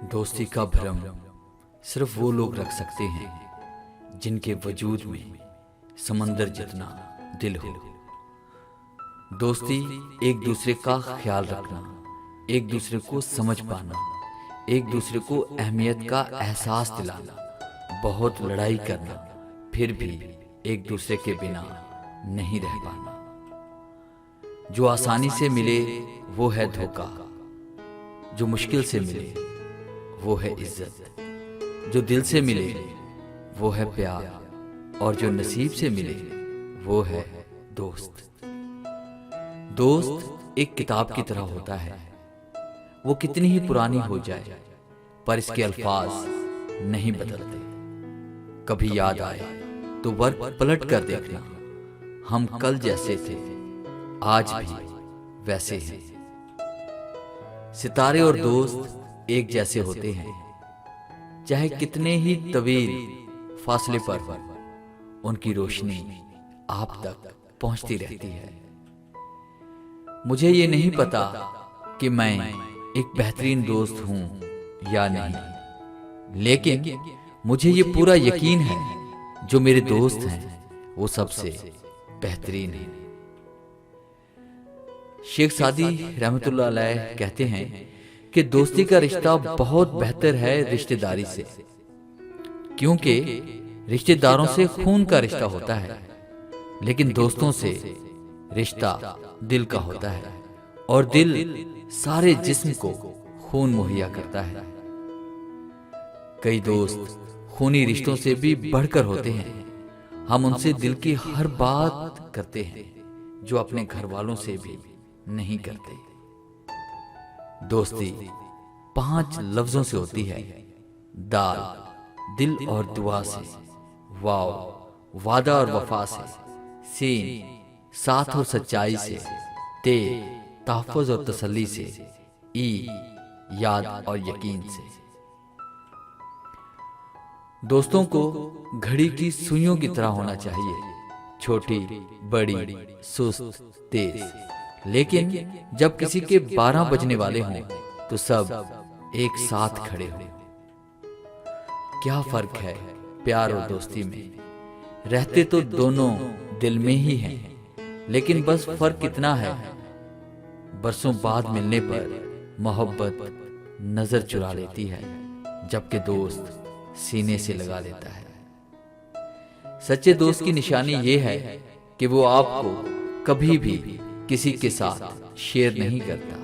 दोस्ती का भ्रम सिर्फ वो लोग रख सकते हैं जिनके वजूद में समंदर जितना दिल हो। दोस्ती एक दूसरे का ख्याल रखना, एक दूसरे को समझ पाना, एक दूसरे को अहमियत का एहसास दिलाना, बहुत लड़ाई करना, फिर भी एक दूसरे के बिना नहीं रह पाना। जो आसानी से मिले वो है धोखा, जो मुश्किल से मिले वो है इज्जत, जो दिल से मिले वो है प्यार, और जो नसीब से मिले वो है दोस्त। दोस्त एक किताब की तरह होता है, वो कितनी ही पुरानी हो जाए पर इसके अल्फाज नहीं बदलते। कभी याद आए तो वर्क पलट कर देखना, हम कल जैसे थे आज भी वैसे हैं। सितारे और दोस्त एक जैसे होते हैं, चाहे कितने ही तवील फासले पर उनकी रोशनी आप तक पहुंचती रहती है। मुझे ये नहीं पता कि मैं एक बेहतरीन दोस्त हूं या नहीं, लेकिन मुझे ये पूरा यकीन है जो मेरे दोस्त हैं वो सबसे बेहतरीन हैं। शेख सादी रहमतुल्लाह अलैह कहते हैं कि दोस्ती का रिश्ता बहुत बेहतर है रिश्तेदारी से, क्योंकि रिश्तेदारों से खून का रिश्ता होता है, लेकिन दोस्तों से रिश्ता दिल का होता है, और दिल सारे जिस्म को खून मुहैया करता है। कई दोस्त खूनी रिश्तों से भी बढ़कर होते हैं, हम उनसे दिल की हर बात करते हैं जो अपने घर वालों से भी नहीं करते। दोस्ती 5 लफ्जों से होती है, दाल, दिल और दुआ से, वाव, वादा और वफा से, सीन, साथ और सच्चाई से, ते, तहफ़्फ़ुज़ और तसल्ली से, ई, याद और यकीन से। दोस्तों को घड़ी की सुइयों की तरह होना चाहिए, छोटी, बड़ी, सुस्त, तेज, लेकिन जब किसी के 12 बजने वाले हों तो सब एक साथ खड़े हों। क्या फर्क है प्यार और दोस्ती में, रहते तो दोनों दिल में ही हैं, लेकिन बस फर्क इतना है, बरसों बाद मिलने पर मोहब्बत नजर चुरा लेती है, जबकि दोस्त सीने से लगा लेता है। सच्चे दोस्त की निशानी ये है कि वो आपको कभी भी किसी के साथ शेयर नहीं करता,